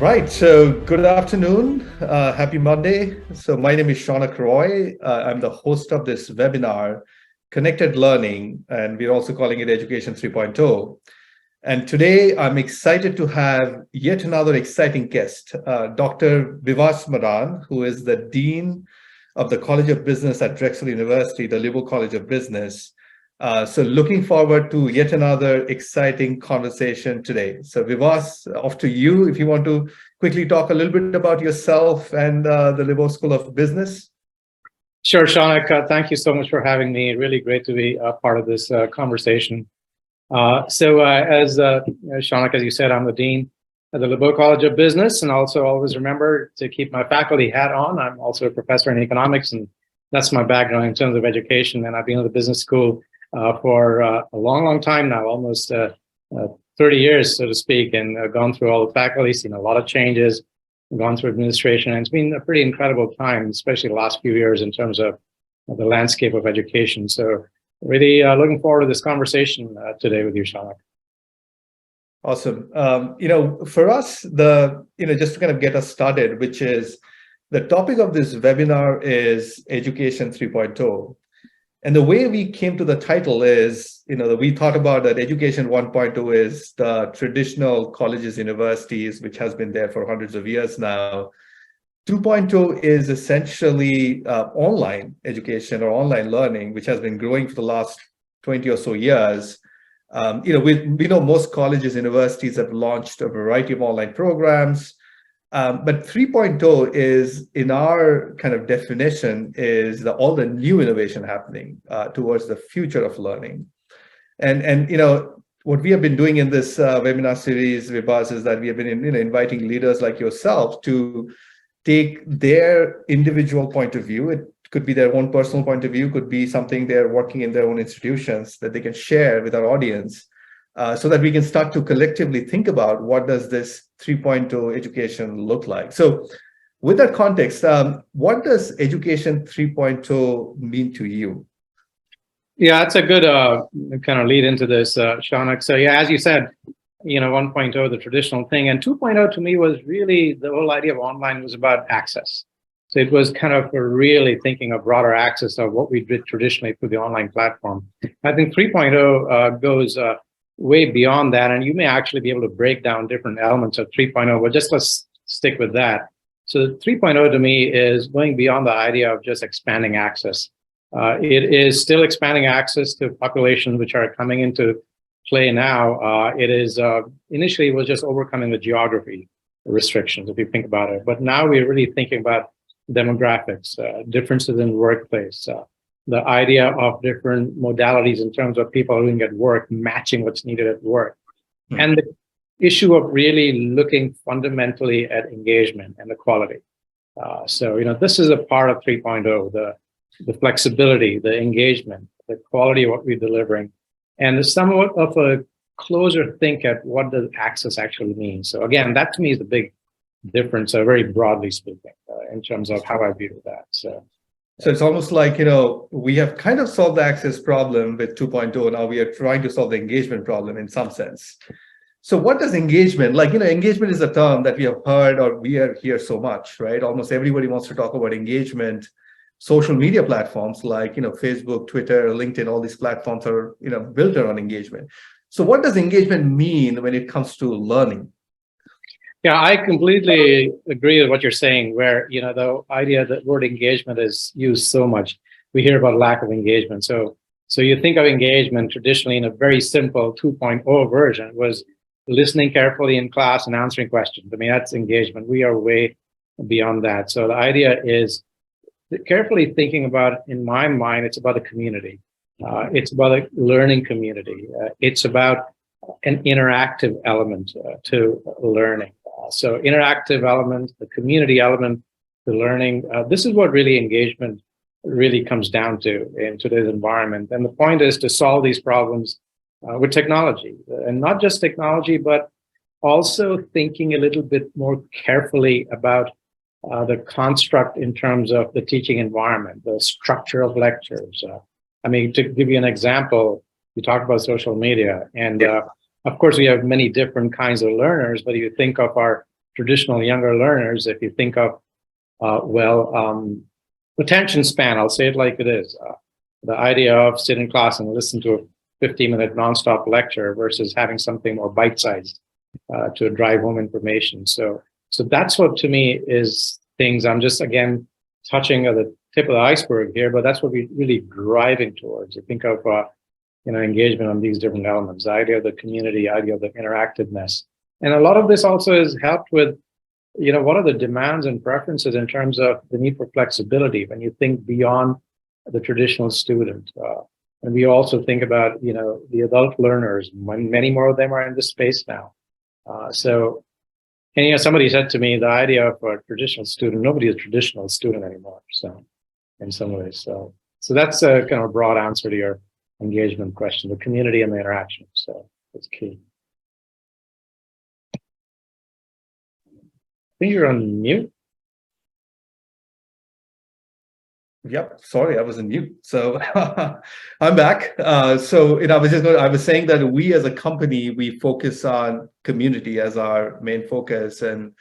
Right. So good afternoon. Happy Monday. So my name is Shaunak Roy. I'm the host of this webinar, Connected Learning, and we're also calling it Education 3.0. And today I'm excited to have yet another exciting guest, Dr. Vibhas Madan, who is the Dean of the College of Business at Drexel University, the LeBow College of Business. So looking forward to yet another exciting conversation today. So Vibhas, off to you if you want to quickly talk a little bit about yourself and the LeBow School of Business. Sure, Shaunak. Thank you so much for having me. Really great to be a part of this conversation. As Shaunak, as you said, I'm the Dean at the LeBow College of Business, and also always remember to keep my faculty hat on. I'm also a professor in economics, and that's my background in terms of education. And I've been at the business school for a long time now, almost 30 years, so to speak, and gone through all the faculty, seen a lot of changes, gone through administration, and it's been a pretty incredible time, especially the last few years in terms of the landscape of education. So really looking forward to this conversation today with you, Shaunak. Awesome. For us, just to kind of get us started, which is the topic of this webinar is Education 3.0. And the way we came to the title is, we thought about that Education 1.0 is the traditional colleges, universities, which has been there for hundreds of years now. 2.0 is essentially online education or online learning, which has been growing for the last 20 or so years. We know most colleges, universities have launched a variety of online programs. But 3.0 is, in our kind of definition, is all the new innovation happening towards the future of learning. And what we have been doing in this webinar series, Vibhas, is that we have been inviting leaders like yourself to take their individual point of view. It could be their own personal point of view, could be something they're working in their own institutions that they can share with our audience. So that we can start to collectively think about what does this 3.0 education look like. So with that context, what does Education 3.0 mean to you? Yeah, that's a good kind of lead into this, Shaunak. So yeah, as you said, 1.0, the traditional thing, and 2.0 to me was really the whole idea of online was about access. So it was kind of really thinking of broader access of what we did traditionally through the online platform. I think 3.0 goes way beyond that, and you may actually be able to break down different elements of 3.0, but just let's stick with that. So 3.0 to me is going beyond the idea of just expanding access. It is still expanding access to populations which are coming into play now. It is initially it was just overcoming the geography restrictions, if you think about it, but now we're really thinking about demographics, differences in workplace, the idea of different modalities in terms of people doing at work, matching what's needed at work. Mm-hmm. And the issue of really looking fundamentally at engagement and the quality. This is a part of 3.0, the flexibility, the engagement, the quality of what we're delivering, and somewhat of a closer think at what does access actually mean. So again, that to me is the big difference, very broadly speaking, in terms of how I view that. So it's almost like, we have kind of solved the access problem with 2.0. Now we are trying to solve the engagement problem in some sense. So what does engagement, engagement is a term that we have heard or we hear so much, right? Almost everybody wants to talk about engagement. Social media platforms like, Facebook, Twitter, LinkedIn, all these platforms are, built around engagement. So what does engagement mean when it comes to learning? Yeah, I completely agree with what you're saying, where, the idea that word engagement is used so much. We hear about lack of engagement. So you think of engagement traditionally in a very simple 2.0 version was listening carefully in class and answering questions. I mean, that's engagement. We are way beyond that. So the idea is carefully thinking about, in my mind, it's about a community. It's about a learning community. It's about an interactive element to learning. So interactive element, the community element, the learning, this is what really engagement really comes down to in today's environment. And the point is to solve these problems with technology, and not just technology, but also thinking a little bit more carefully about the construct in terms of the teaching environment, the structure of lectures. To give you an example, you talk about social media, and of course we have many different kinds of learners, but you think of our traditional younger learners, if you think of, attention span, I'll say it like it is. The idea of sitting in class and listen to a 15-minute nonstop lecture versus having something more bite-sized to drive home information. So that's what to me is things. I'm just, again, touching at the tip of the iceberg here, but that's what we're really driving towards. You think of engagement on these different elements, the idea of the community, idea of the interactiveness. And a lot of this also is helped with, what are the demands and preferences in terms of the need for flexibility when you think beyond the traditional student. And we also think about, the adult learners, many more of them are in this space now. And somebody said to me, the idea of a traditional student, nobody is a traditional student anymore. So in some ways, so that's a kind of a broad answer to your engagement question, the community and the interaction. So it's key. I think you're on mute. Yep, sorry, I was on mute. So I'm back. I was saying that we as a company, we focus on community as our main focus, and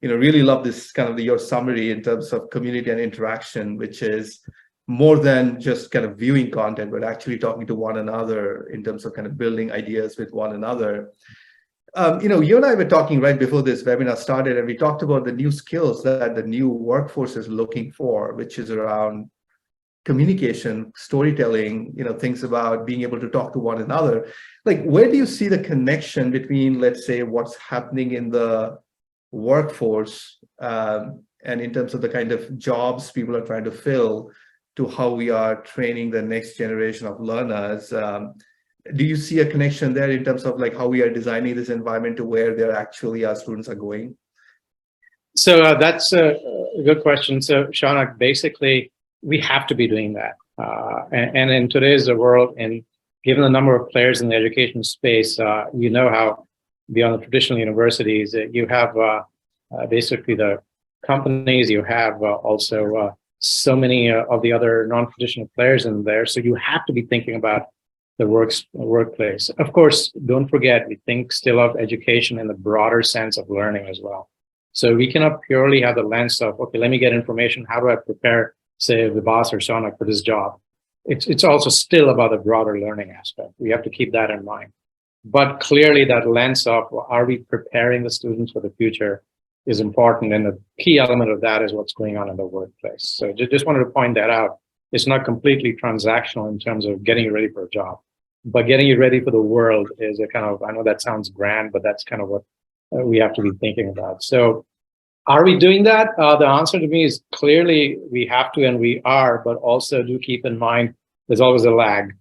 really love this kind of your summary in terms of community and interaction, which is more than just kind of viewing content, but actually talking to one another in terms of kind of building ideas with one another. You and I were talking right before this webinar started, and we talked about the new skills that the new workforce is looking for, which is around communication, storytelling, things about being able to talk to one another. Like, where do you see the connection between, let's say, what's happening in the workforce and in terms of the kind of jobs people are trying to fill to how we are training the next generation of learners? Do you see a connection there in terms of like how we are designing this environment to where they're actually our students are going? So that's a good question. So Shaunak, basically, we have to be doing that. And in today's world, and given the number of players in the education space, how beyond the traditional universities, you have basically the companies, you have also so many of the other non-traditional players in there. So you have to be thinking about the workplace. Of course, don't forget, we think still of education in the broader sense of learning as well. So we cannot purely have the lens of, okay, let me get information. How do I prepare, say, Vibhas or Shaunak for this job? It's also still about the broader learning aspect. We have to keep that in mind. But clearly that lens of, are we preparing the students for the future is important. And the key element of that is what's going on in the workplace. So just wanted to point that out. It's not completely transactional in terms of getting you ready for a job, but getting you ready for the world is a kind of, I know that sounds grand, but that's kind of what we have to be thinking about. So are we doing that? The answer to me is clearly we have to, and we are, but also do keep in mind there's always a lag.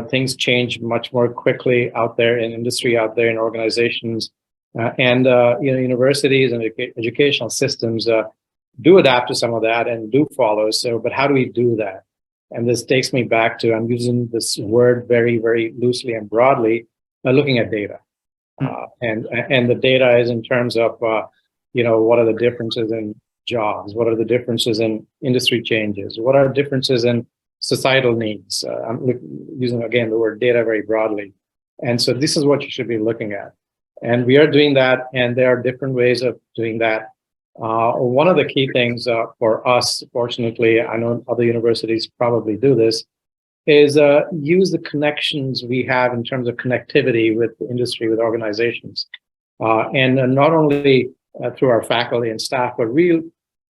Things change much more quickly out there in industry, out there in organizations, and universities and educational systems do adapt to some of that and do follow. So, but how do we do that? And this takes me back to, I'm using this word very, very loosely and broadly, looking at data. And the data is in terms of, what are the differences in jobs? What are the differences in industry changes? What are differences in societal needs? I'm using, again, the word data very broadly. And so this is what you should be looking at. And we are doing that, and there are different ways of doing that. One of the key things for us, fortunately, I know other universities probably do this, is use the connections we have in terms of connectivity with the industry, with organizations. And not only through our faculty and staff, but real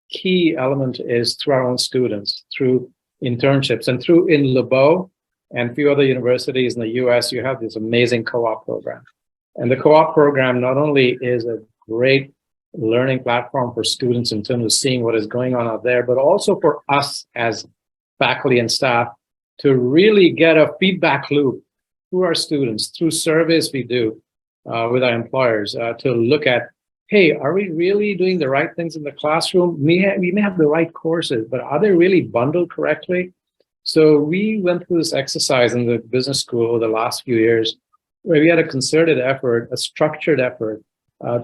key element is through our own students, through internships, and through in LeBow and a few other universities in the US, you have this amazing co-op program. And the co-op program not only is a great learning platform for students in terms of seeing what is going on out there, but also for us as faculty and staff to really get a feedback loop through our students, through surveys we do with our employers to look at, hey, are we really doing the right things in the classroom? We may have the right courses, but are they really bundled correctly? So we went through this exercise in the business school the last few years, where we had a concerted effort, a structured effort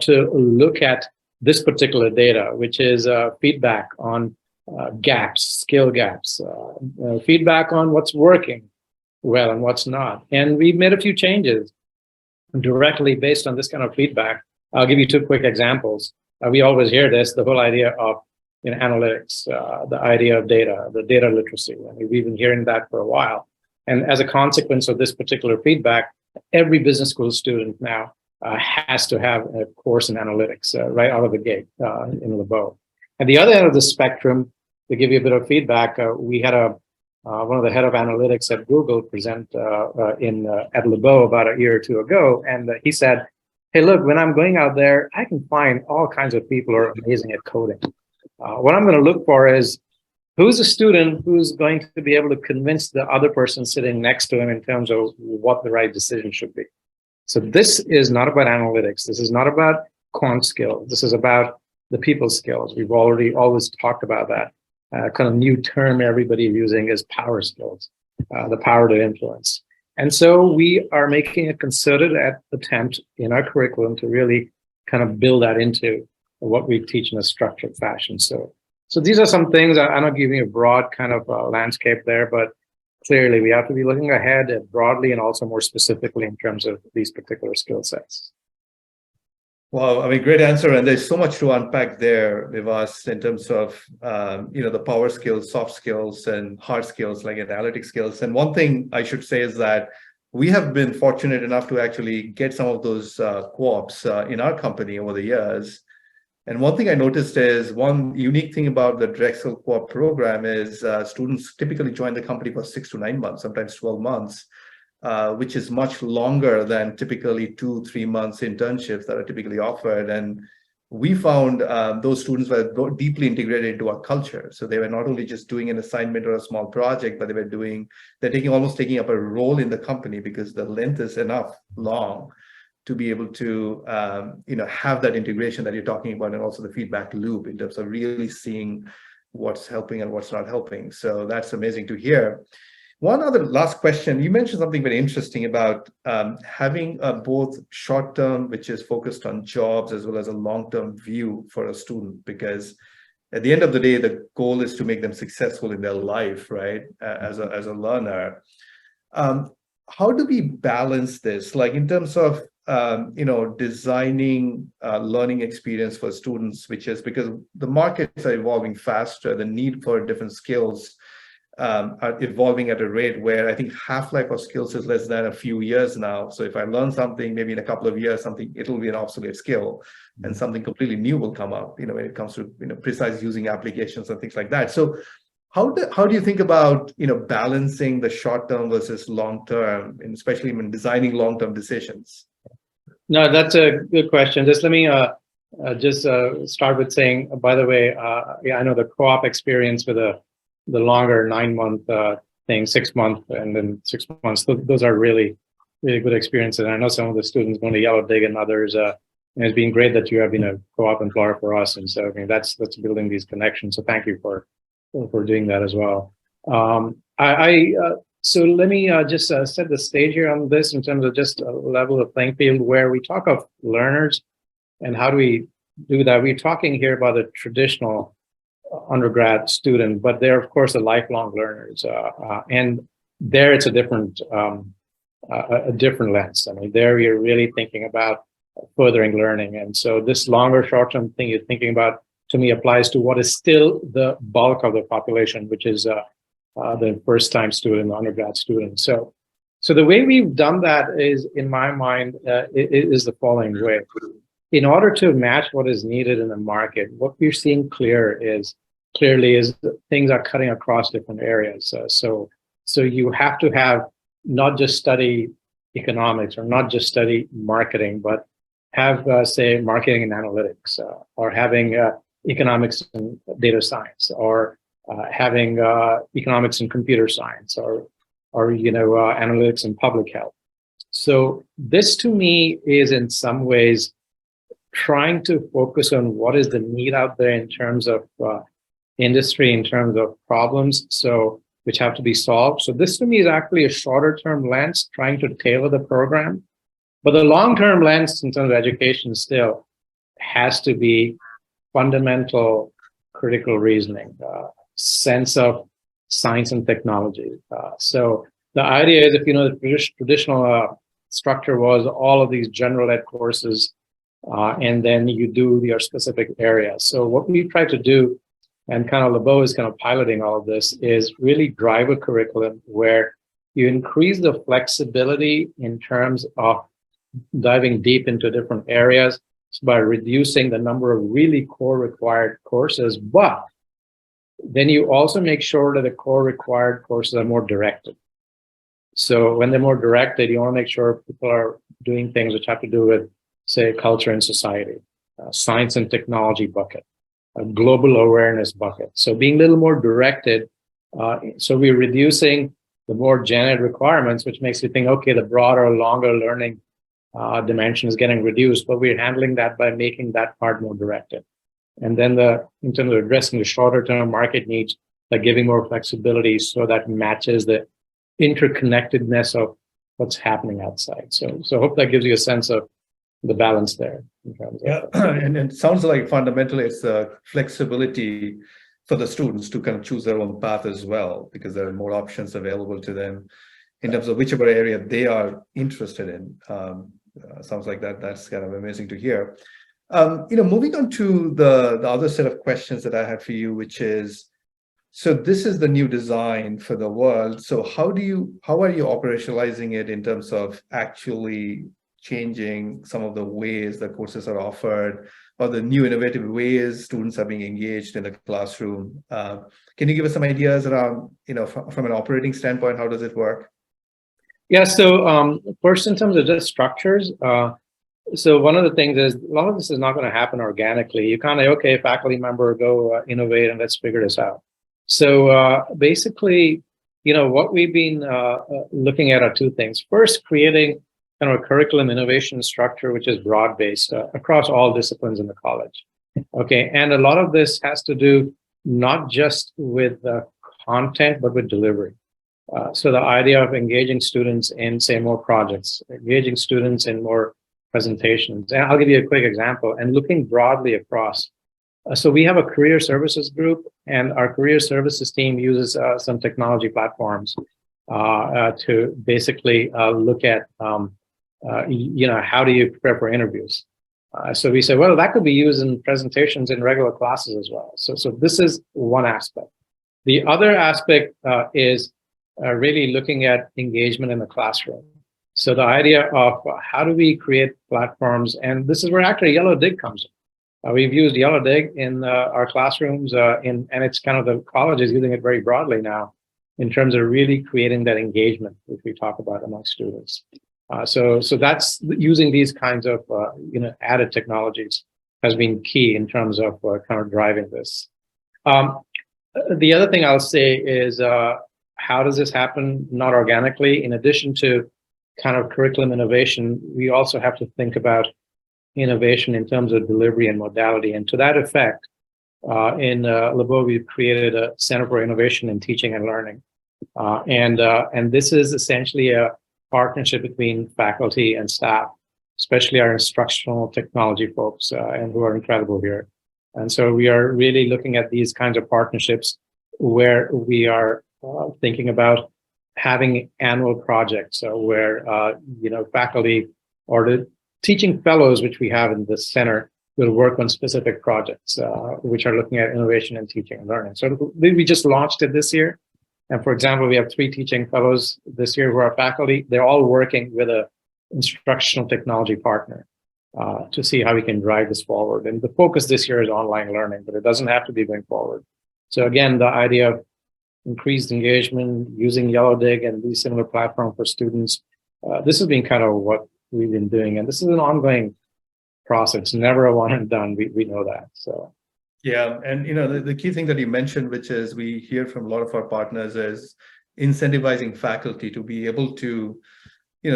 to look at this particular data, which is feedback on gaps, skill gaps, feedback on what's working well and what's not. And we made a few changes directly based on this kind of feedback. I'll give you two quick examples. we always hear this, the whole idea of analytics, the idea of data, the data literacy. I mean, we've been hearing that for a while. And as a consequence of this particular feedback, every business school student now has to have a course in analytics right out of the gate in LeBow. At the other end of the spectrum, to give you a bit of feedback, we had one of the head of analytics at Google present at LeBow about a year or two ago, and he said, "Hey, look, when I'm going out there, I can find all kinds of people who are amazing at coding. What I'm going to look for is who's a student who's going to be able to convince the other person sitting next to him in terms of what the right decision should be." So this is not about analytics. This is not about quant skills. This is about the people skills. We've already always talked about that. Kind of new term everybody using is power skills, the power to influence. And so we are making a concerted attempt in our curriculum to really kind of build that into what we teach in a structured fashion. So these are some things. I'm not giving you a broad kind of landscape there, but clearly we have to be looking ahead at broadly and also more specifically in terms of these particular skill sets. Well, I mean, great answer. And there's so much to unpack there, Vibhas, in terms of, the power skills, soft skills, and hard skills like analytic skills. And one thing I should say is that we have been fortunate enough to actually get some of those co-ops in our company over the years. And one thing I noticed is one unique thing about the Drexel co-op program is students typically join the company for 6 to 9 months, sometimes 12 months. Which is much longer than typically 2-3 months internships that are typically offered. And we found those students were deeply integrated into our culture. So they were not only just doing an assignment or a small project, but they're almost taking up a role in the company because the length is enough long to be able to have that integration that you're talking about, and also the feedback loop in terms of really seeing what's helping and what's not helping. So that's amazing to hear. One other last question. You mentioned something very interesting about having both short-term, which is focused on jobs, as well as a long-term view for a student, because at the end of the day, the goal is to make them successful in their life, right, as a learner. How do we balance this, like in terms of designing learning experience for students, which is because the markets are evolving faster, the need for different skills are evolving at a rate where I think half-life of skills is less than a few years now. So if I learn something, maybe in a couple of years, it'll be an obsolete skill, and something completely new will come up, when it comes to, precise using applications and things like that. So how do you think about, balancing the short-term versus long-term, and especially when designing long-term decisions? No, that's a good question. Just let me start with saying, by the way, I know the co-op experience with the longer 9-month thing, 6 month, and then 6 months. Those are really, really good experiences. And I know some of the students going to Yellowdig and others. And it's been great that you have been a co-op employer for us. And so, that's building these connections. So thank you for doing that as well. So let me just set the stage here on this in terms of just a level of playing field where we talk of learners and how do we do that. We're talking here about the traditional undergrad student, but they're of course the lifelong learners, and there it's a different lens. I mean, there you're really thinking about furthering learning, and so this longer short-term thing you're thinking about to me applies to what is still the bulk of the population, which is the first-time student, the undergrad student. So the way we've done that is, in my mind, is the following way. In order to match what is needed in the market, what we're seeing clearly is that things are cutting across different areas. So you have to have not just study economics or not just study marketing, but have, say, marketing and analytics, or having economics and data science, or having economics and computer science, or analytics and public health. So this to me is in some ways trying to focus on what is the need out there in terms of industry, in terms of problems, which have to be solved. So this to me is actually a shorter term lens trying to tailor the program. But the long term lens in terms of education still has to be fundamental critical reasoning, sense of science and technology. So the idea is, if the traditional structure was all of these general ed courses and then you do your specific area. So what we try to do, and kind of LeBow is kind of piloting all of this, is really drive a curriculum where you increase the flexibility in terms of diving deep into different areas by reducing the number of really core required courses, but then you also make sure that the core required courses are more directed. So when they're more directed, you want to make sure people are doing things which have to do with, say, culture and society, science and technology bucket, a global awareness bucket. So being a little more directed, so we're reducing the more generic requirements, which makes you think, okay, the broader, longer learning dimension is getting reduced, but we're handling that by making that part more directed. And then in terms of addressing the shorter term market needs, like giving more flexibility so that matches the interconnectedness of what's happening outside. So I hope that gives you a sense of the balance there. In terms of and it sounds like fundamentally it's the flexibility for the students to kind of choose their own path as well, because there are more options available to them in terms of whichever area they are interested in. Sounds like that's kind of amazing to hear. Moving on to the other set of questions that I had for you, which is, so this is the new design for the world. So how are you operationalizing it in terms of actually changing some of the ways the courses are offered, or the new innovative ways students are being engaged in the classroom? Can you give us some ideas around, from an operating standpoint, how does it work? Yeah, so first, in terms of just structures, so one of the things is, a lot of this is not going to happen organically. You kind of, okay, faculty member, go innovate and let's figure this out. So basically, what we've been looking at are two things. First, creating kind of a curriculum innovation structure, which is broad-based across all disciplines in the college. Okay, and a lot of this has to do not just with the content, but with delivery. So the idea of engaging students in, say, more projects, engaging students in more presentations. And I'll give you a quick example, and looking broadly across. So we have a career services group, and our career services team uses some technology platforms to basically look at, how do you prepare for interviews? So we say, well, that could be used in presentations in regular classes as well. So this is one aspect. The other aspect is really looking at engagement in the classroom. So the idea of how do we create platforms, and this is where actually Yellowdig comes in. We've used Yellowdig in our classrooms, and it's kind of the college is using it very broadly now in terms of really creating that engagement, which we talk about among students. So that's using these kinds of added technologies has been key in terms of kind of driving this. The other thing I'll say is how does this happen? Not organically. In addition to kind of curriculum innovation, we also have to think about innovation in terms of delivery and modality. And to that effect, in LeBow, we've created a Center for Innovation in Teaching and Learning. And this is essentially a partnership between faculty and staff, especially our instructional technology folks, and who are incredible here. And so we are really looking at these kinds of partnerships where we are thinking about having annual projects where faculty or the teaching fellows, which we have in this center, will work on specific projects which are looking at innovation in teaching and learning. So we just launched it this year. And for example, we have 3 teaching fellows this year who are faculty. They're all working with an instructional technology partner to see how we can drive this forward. And the focus this year is online learning, but it doesn't have to be going forward. So again, the idea of increased engagement, using Yellowdig and these similar platforms for students, this has been kind of what we've been doing. And this is an ongoing process. It's never a one and done. We know that. So. Yeah, and the key thing that you mentioned, which is we hear from a lot of our partners, is incentivizing faculty to be able to,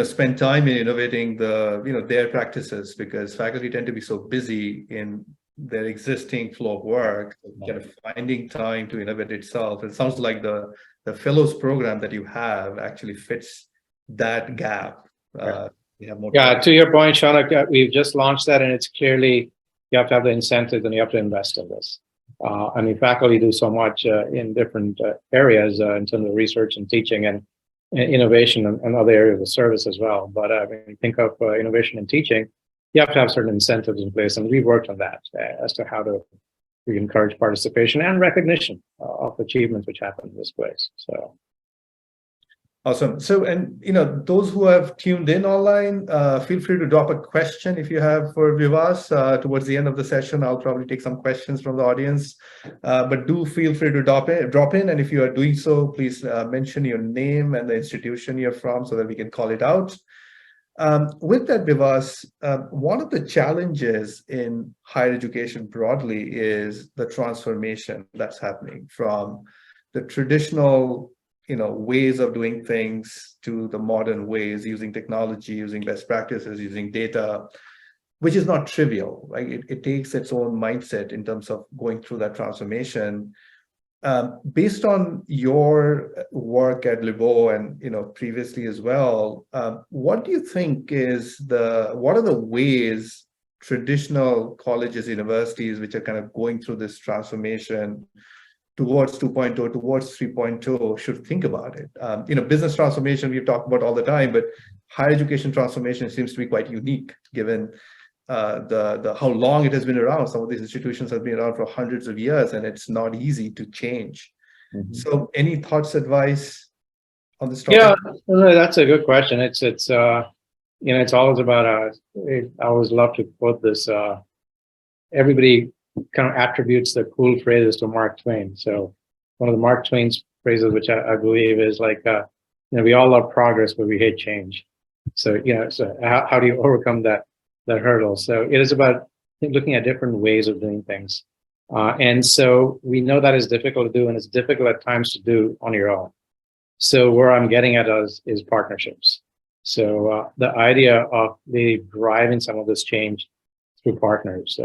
spend time in innovating their practices, because faculty tend to be so busy in their existing flow of work, kind of finding time to innovate itself. It sounds like the fellows program that you have actually fits that gap. You have more time. To your point, Shaunak, we've just launched that, and it's clearly you have to have the incentives and you have to invest in this. Faculty do so much in different areas in terms of research and teaching and innovation and other areas of service as well. But when you think of innovation in teaching, you have to have certain incentives in place, and we worked on that as to how to we encourage participation and recognition of achievements which happen in this place. So. Awesome. So, and those who have tuned in online, feel free to drop a question if you have for Vibhas. Towards the end of the session, I'll probably take some questions from the audience. But do feel free to drop in, and if you are doing so, please mention your name and the institution you're from so that we can call it out. With that, Vibhas, one of the challenges in higher education broadly is the transformation that's happening from the traditional ways of doing things to the modern ways, using technology, using best practices, using data, which is not trivial, right? It takes its own mindset in terms of going through that transformation. Based on your work at LeBow and previously as well, what do you think what are the ways traditional colleges, universities, which are kind of going through this transformation towards 2.0, towards 3.0, should think about it? Business transformation we've talked about all the time, but higher education transformation seems to be quite unique given how long it has been around. Some of these institutions have been around for hundreds of years, and it's not easy to change. Mm-hmm. So any thoughts, advice on this topic? Yeah, no, that's a good question. It's always about, I always love to quote this, everybody kind of attributes the cool phrases to Mark Twain. So one of the Mark Twain's phrases, which I believe is like, we all love progress, but we hate change. So, so how do you overcome that hurdle? So it is about looking at different ways of doing things. And so we know that is difficult to do, and it's difficult at times to do on your own. So where I'm getting at is partnerships. So the idea of really driving some of this change through partners,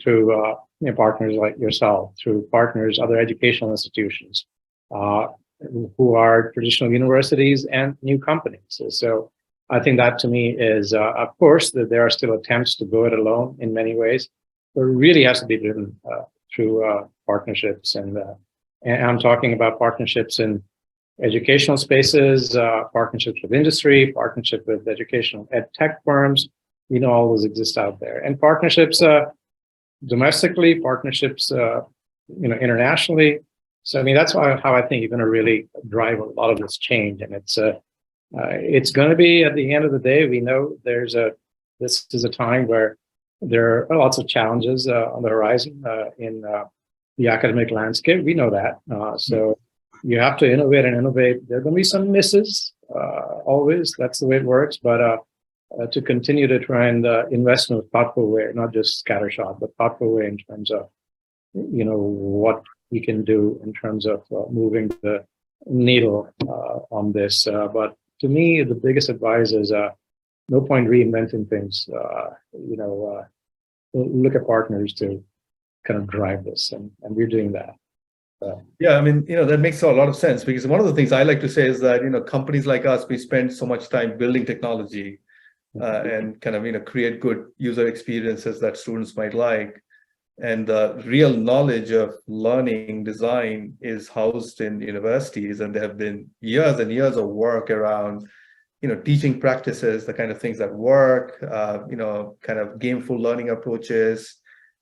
through partners like yourself, through partners, other educational institutions, who are traditional universities and new companies. So I think that to me is, of course, that there are still attempts to go it alone in many ways, but it really has to be driven through partnerships. And I'm talking about partnerships in educational spaces, partnerships with industry, partnership with educational ed tech firms. All those exist out there, and partnerships domestically, partnerships internationally. So that's how I think you're going to really drive a lot of this change, and it's going to be, at the end of the day, we know this is a time where there are lots of challenges on the horizon in the academic landscape. We know that, so you have to innovate and innovate. There are going to be some misses, always. That's the way it works, but to continue to try and invest in a thoughtful way, not just scattershot, but thoughtful way in terms of, what we can do in terms of moving the needle on this. But to me, the biggest advice is no point reinventing things. Look at partners to kind of drive this, and we're doing that. Yeah, that makes a lot of sense, because one of the things I like to say is that, companies like us, we spend so much time building technology and kind of, create good user experiences that students might like. And the real knowledge of learning design is housed in universities, and there have been years and years of work around, teaching practices, the kind of things that work, kind of gameful learning approaches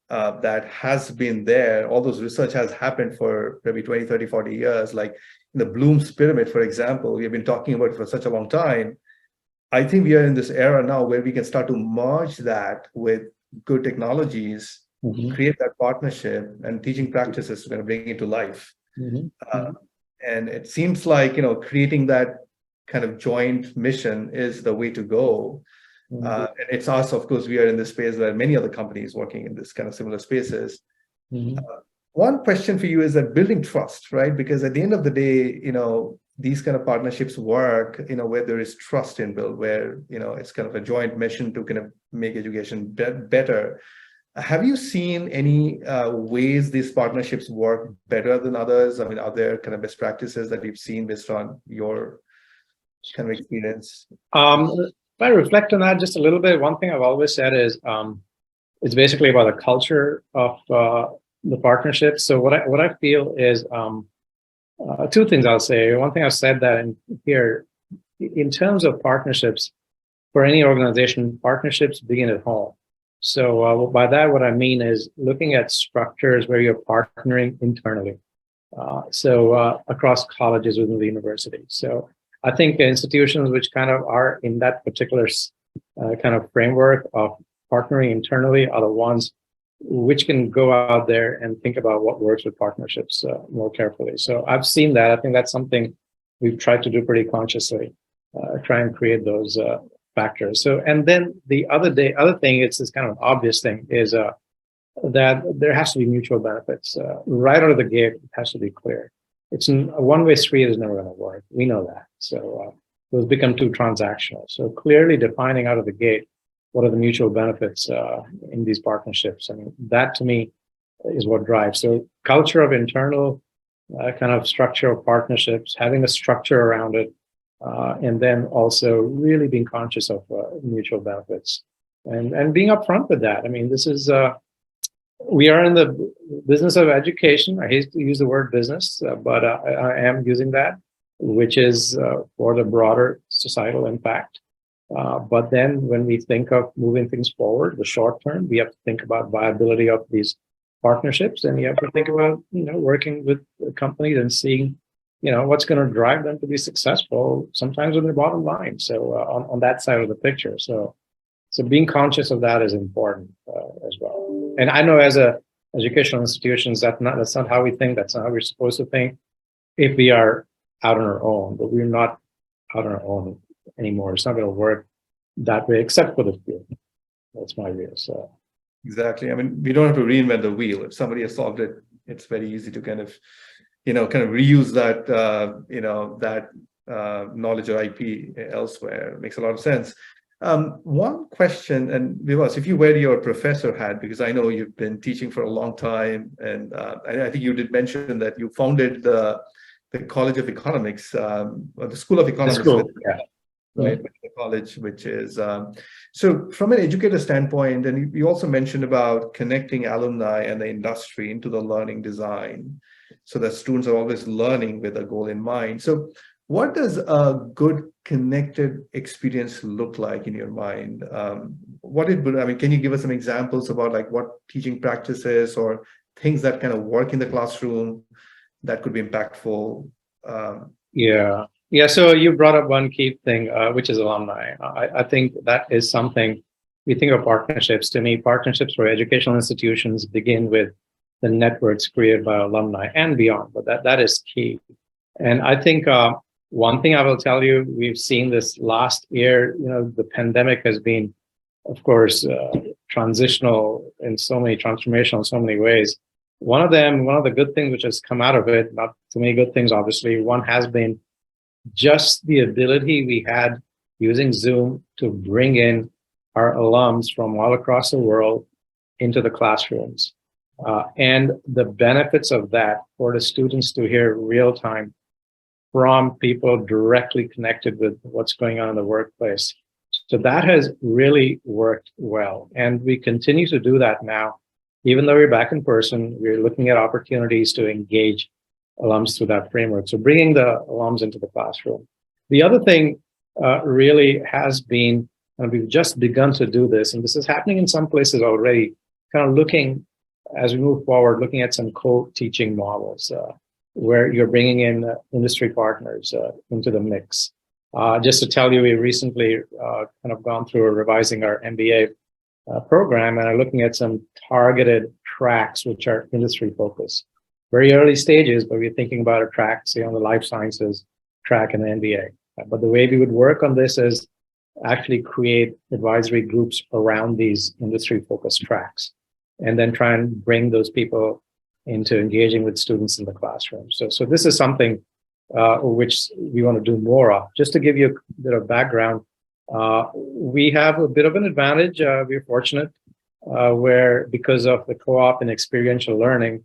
that has been there. All those research has happened for maybe 20, 30, 40 years. Like in the Bloom's pyramid, for example, we have been talking about it for such a long time. I think we are in this era now where we can start to merge that with good technologies, create that partnership and teaching practices to kind of bring it to life. And it seems like, creating that kind of joint mission is the way to go. And it's us, of course, we are in this space where many other companies working in this kind of similar spaces. One question for you is that building trust, right? Because at the end of the day, these kind of partnerships work, where there is trust inbuilt, where, it's kind of a joint mission to kind of make education better. Have you seen any ways these partnerships work better than others? Are there kind of best practices that we've seen based on your kind of experience? If I reflect on that just a little bit, one thing I've always said is it's basically about the culture of the partnership. So what I feel is two things I'll say. One thing I've said that in here, in terms of partnerships, for any organization, partnerships begin at home. So by that, what I mean is looking at structures where you're partnering internally. Across colleges within the university. So I think institutions which kind of are in that particular kind of framework of partnering internally are the ones which can go out there and think about what works with partnerships more carefully. So I've seen that. I think that's something we've tried to do pretty consciously, try and create those factors. So, and then the other thing, it's this kind of obvious thing, is that there has to be mutual benefits. Right out of the gate, it has to be clear. It's a one-way street is never going to work. We know that. So those become too transactional. So clearly defining out of the gate what are the mutual benefits in these partnerships. I mean, that to me is what drives. So culture of internal kind of structure of partnerships, having a structure around it, and then also really being conscious of mutual benefits and being upfront with that. I mean, this is we are in the business of education. I hate to use the word business, but I am using that, which is for the broader societal impact. But then when we think of moving things forward, the short term, we have to think about viability of these partnerships, and you have to think about, working with companies and seeing, what's going to drive them to be successful, sometimes with their bottom line. So on that side of the picture. So being conscious of that is important as well. And I know as educational institutions, that's not how we think. That's not how we're supposed to think if we are out on our own. But we're not out on our own anymore. It's not going to work that way, except for the field. That's my view. So exactly. I mean, we don't have to reinvent the wheel. If somebody has solved it, it's very easy to kind of reuse that knowledge or IP elsewhere. It makes a lot of sense. One question, and Vibhas, if you wear your professor hat, because I know you've been teaching for a long time, and I think you did mention that you founded the College of Economics, or the School of Economics. Right, the college, which is so from an educator standpoint, and you also mentioned about connecting alumni and the industry into the learning design, so that students are always learning with a goal in mind. So what does a good connected experience look like in your mind? Can you give us some examples about like what teaching practices or things that kind of work in the classroom that could be impactful? Yeah. So you brought up one key thing, which is alumni. I think that is something we think of partnerships. To me, partnerships for educational institutions begin with the networks created by alumni and beyond, but that is key. And I think one thing I will tell you, we've seen this last year, the pandemic has been, of course, transformational in so many ways. One of the good things which has come out of it, not too many good things, obviously, one has been just the ability we had using Zoom to bring in our alums from all across the world into the classrooms. And the benefits of that for the students to hear real time from people directly connected with what's going on in the workplace. So that has really worked well. And we continue to do that now. Even though we're back in person, we're looking at opportunities to engage alums through that framework. So bringing the alums into the classroom. The other thing really has been, and we've just begun to do this, and this is happening in some places already, kind of looking, as we move forward, looking at some co-teaching models where you're bringing in industry partners into the mix. Just to tell you, we recently kind of gone through revising our MBA program and are looking at some targeted tracks which are industry focused. Very early stages, but we're thinking about a track, say on the life sciences track in the MBA. But the way we would work on this is actually create advisory groups around these industry focused tracks, and then try and bring those people into engaging with students in the classroom. So this is something which we want to do more of. Just to give you a bit of background, we have a bit of an advantage. We're fortunate where because of the co-op and experiential learning,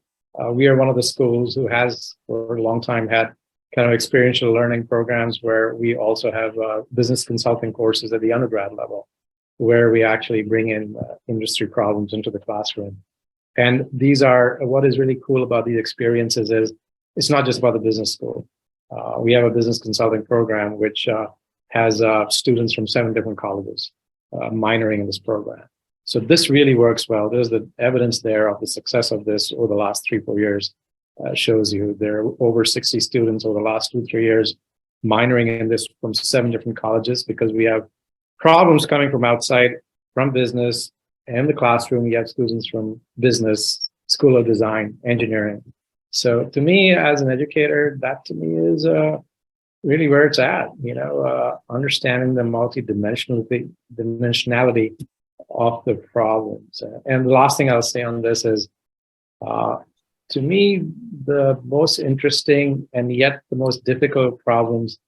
we are one of the schools who has for a long time had kind of experiential learning programs where we also have business consulting courses at the undergrad level, where we actually bring in industry problems into the classroom. And these are, what is really cool about these experiences is it's not just about the business school. We have a business consulting program, which has students from 7 different colleges minoring in this program. So this really works well. There's the evidence there of the success of this over the last 3-4 years. Shows you there are over 60 students over the last 2-3 years minoring in this from 7 different colleges, because we have problems coming from outside, from business and the classroom. We have students from business, School of Design, engineering. So to me, as an educator, that to me is really where it's at. Understanding the dimensionality of the problems. And the last thing I'll say on this is, to me, the most interesting and yet the most difficult problems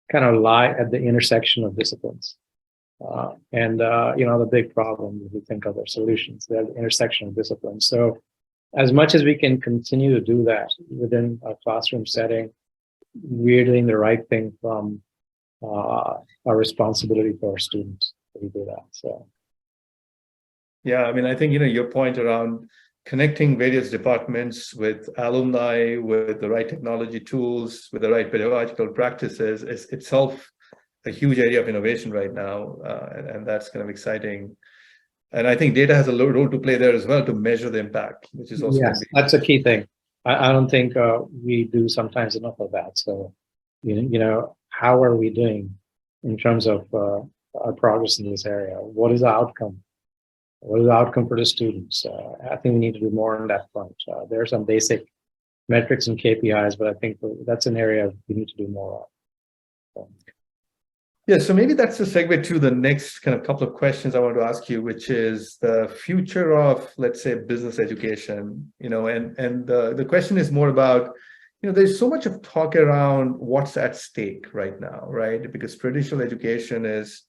kind of lie at the intersection of disciplines. The big problem, if you think of their solutions, they're the intersection of disciplines. So as much as we can continue to do that within a classroom setting, we're doing the right thing from our responsibility for our students that we do that. So. Yeah, I mean, I think, your point around connecting various departments with alumni, with the right technology tools, with the right pedagogical practices is itself a huge area of innovation right now. And that's kind of exciting. And I think data has a role to play there as well to measure the impact, which is also. Yes, that's a key thing. I don't think we do sometimes enough of that. So, how are we doing in terms of our progress in this area? What is the outcome? What is the outcome for the students? I think we need to do more on that front. There are some basic metrics and KPIs, but I think that's an area we need to do more of. Yeah, so maybe that's a segue to the next kind of couple of questions I want to ask you, which is the future of, let's say, business education. And the question is more about, there's so much of talk around what's at stake right now, right? Because traditional education is,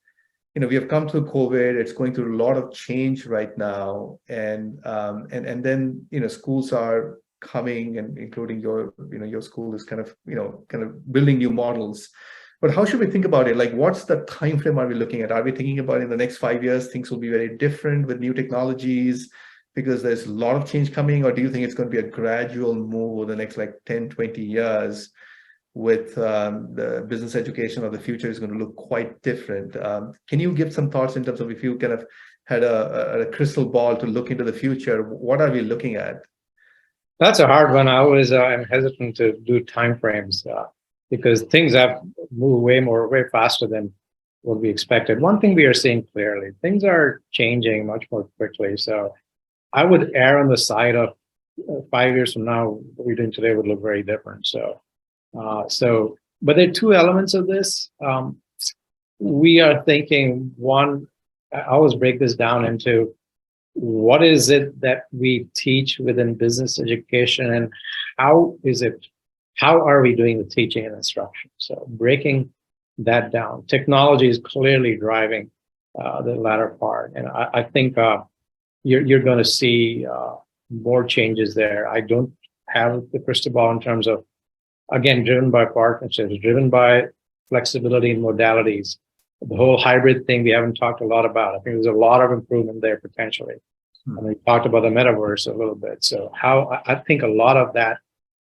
we have come through COVID. It's going through a lot of change right now, and then schools are coming, and including your school is kind of building new models. But how should we think about it? Like, what's the time frame are we looking at? Are we thinking about in the next 5 years things will be very different with new technologies because there's a lot of change coming, or do you think it's going to be a gradual move over the next 10, 20 years? With the business education of the future is going to look quite different. Can you give some thoughts in terms of, if you kind of had a crystal ball to look into the future, what are we looking at? That's a hard one. I always am hesitant to do timeframes because things have moved way faster than what we expected. One thing we are seeing clearly, things are changing much more quickly. So I would err on the side of 5 years from now, what we're doing today would look very different. But there are two elements of this. We are thinking, one, I always break this down into what is it that we teach within business education, and how are we doing the teaching and instruction? So breaking that down. Technology is clearly driving the latter part. And I think you're going to see more changes there. I don't have the crystal ball in terms of, again, driven by partnerships, driven by flexibility in modalities. The whole hybrid thing we haven't talked a lot about. I think there's a lot of improvement there potentially. And we talked about the metaverse a little bit. So I think a lot of that,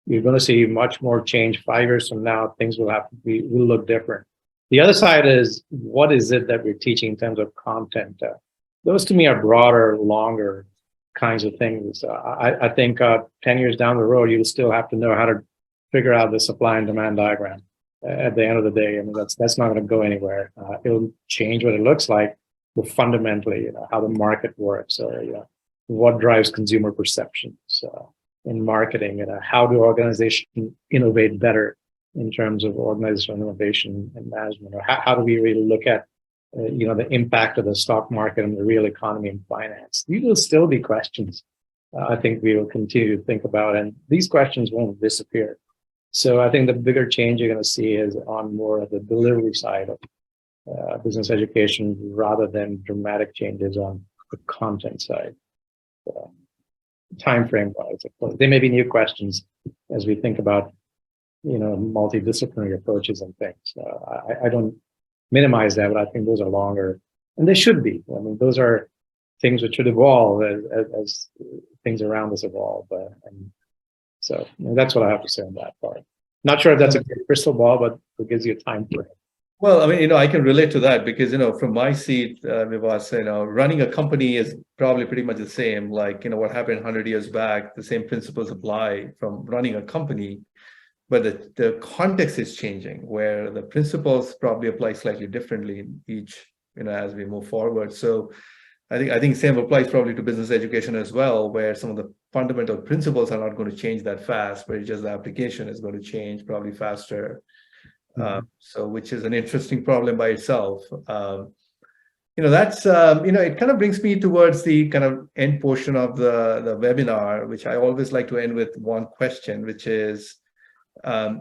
you're going to see much more change 5 years from now. Things will look different. The other side is, what is it that we're teaching in terms of content? Those to me are broader, longer kinds of things. I think 10 years down the road, you'll still have to know how to figure out the supply and demand diagram. At the end of the day, I mean, that's not going to go anywhere. It'll change what it looks like, but fundamentally, how the market works, or what drives consumer perceptions in marketing, how do organizations innovate better in terms of organizational innovation and management, or how do we really look at the impact of the stock market and the real economy and finance. These will still be questions I think we will continue to think about, and these questions won't disappear. So I think the bigger change you're going to see is on more of the delivery side of business education, rather than dramatic changes on the content side. Time frame wise, of course, there may be new questions as we think about multidisciplinary approaches and things. I don't minimize that, but I think those are longer, and they should be. I mean, those are things which should evolve as things around us evolve. And so that's what I have to say on that part. Not sure if that's a good crystal ball, but it gives you a time frame. Well, I mean, I can relate to that because, from my seat, Vivas, running a company is probably pretty much the same. Like, what happened 100 years back, the same principles apply from running a company, but the context is changing where the principles probably apply slightly differently in each, as we move forward. So I think same applies probably to business education as well, where some of the fundamental principles are not going to change that fast, but it's just the application is going to change probably faster. So which is an interesting problem by itself. That's it kind of brings me towards the kind of end portion of the webinar, which I always like to end with one question, which is,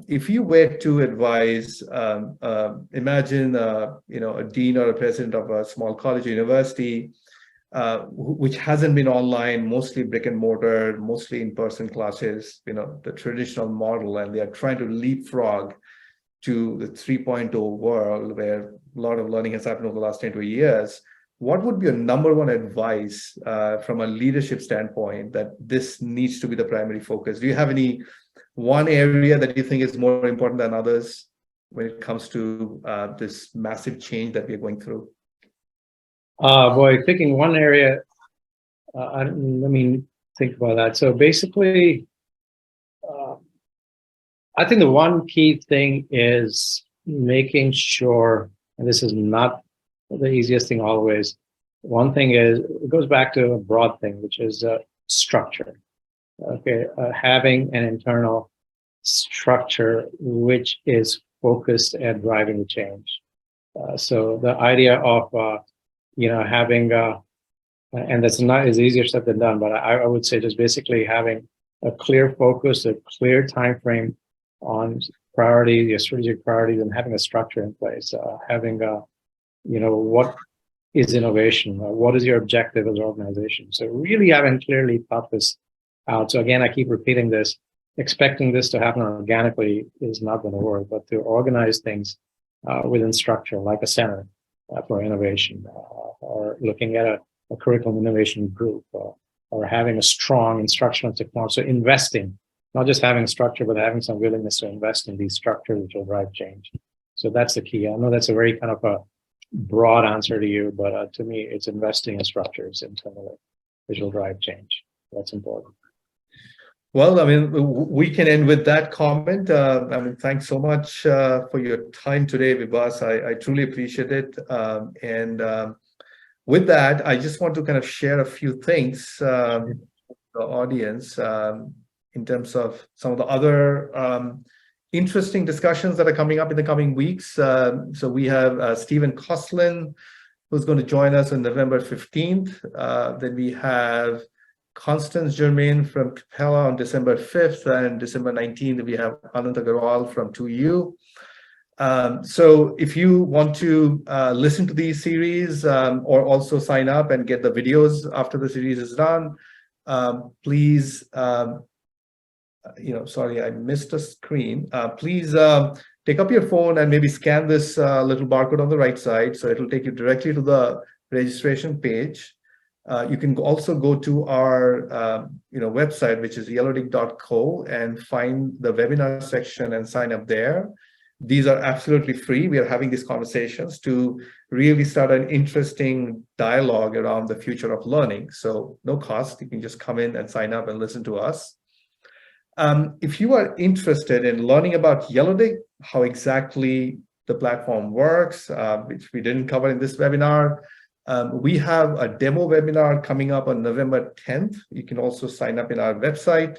if you were to advise, imagine a dean or a president of a small college or university, which hasn't been online, mostly brick and mortar, mostly in-person classes, the traditional model, and they are trying to leapfrog to the 3.0 world where a lot of learning has happened over the last 10 to years. What would be your number one advice from a leadership standpoint that this needs to be the primary focus? Do you have any one area that you think is more important than others when it comes to this massive change that we're going through? Boy, picking one area, let me think about that. So basically, I think the one key thing is making sure, and this is not the easiest thing always. One thing is, it goes back to a broad thing, which is structure. Okay, having an internal structure which is focused at driving the change. So the idea of having, and that's not as easier said than done, but I would say just basically having a clear focus, a clear time frame on priorities, your strategic priorities, and having a structure in place. Having what is innovation? What is your objective as an organization? So really having clearly thought this out. So again, I keep repeating this. Expecting this to happen organically is not going to work, but to organize things within structure, like a center for innovation, or looking at a curriculum innovation group, or having a strong instructional technology. So investing, not just having structure, but having some willingness to invest in these structures which will drive change. So that's the key. I know that's a very kind of a broad answer to you, but to me, it's investing in structures internally, which will drive change. That's important. Well, I mean, we can end with that comment. Thanks so much for your time today, Vibhas. I truly appreciate it. With that, I just want to kind of share a few things with the audience in terms of some of the other interesting discussions that are coming up in the coming weeks. So we have Stephen Koslin, who's going to join us on November 15th. Then we have Constance Germain from Capella on December 5th, and December 19th, we have Anant Agarwal from 2U. So if you want to listen to these series or also sign up and get the videos after the series is done, please, sorry, I missed a screen. Please take up your phone and maybe scan this little barcode on the right side. So it'll take you directly to the registration page. You can also go to our website, which is yellowdig.co, and find the webinar section and sign up there. These are absolutely free. We are having these conversations to really start an interesting dialogue around the future of learning. So no cost. You can just come in and sign up and listen to us. If you are interested in learning about Yellowdig, how exactly the platform works, which we didn't cover in this webinar, we have a demo webinar coming up on November 10th. You can also sign up in our website,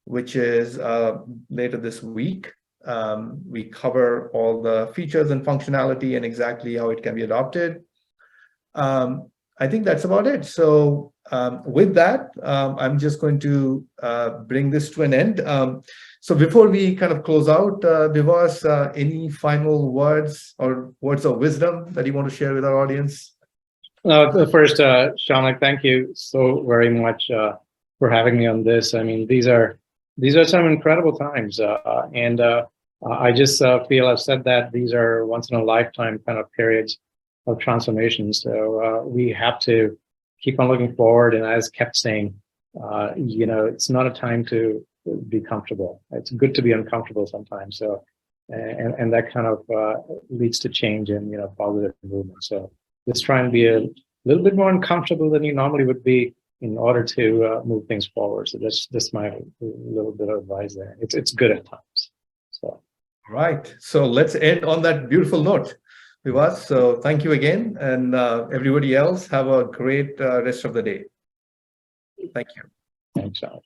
which is later this week. We cover all the features and functionality and exactly how it can be adopted. I think that's about it. So with that, I'm just going to bring this to an end. So before we kind of close out, Vibhas, any final words or words of wisdom that you want to share with our audience? First, Shaunak, thank you so very much for having me on this. I mean, these are some incredible times, and I just feel I've said that these are once in a lifetime kind of periods of transformation. So we have to keep on looking forward. And as kept saying, it's not a time to be comfortable. It's good to be uncomfortable sometimes. So and that kind of leads to change and positive movement. So just try and be a little bit more uncomfortable than you normally would be in order to move things forward. So that's my little bit of advice there. It's good at times. So right. So let's end on that beautiful note, Vibhas. So thank you again, and everybody else have a great rest of the day. Thank you. thanks, Sean.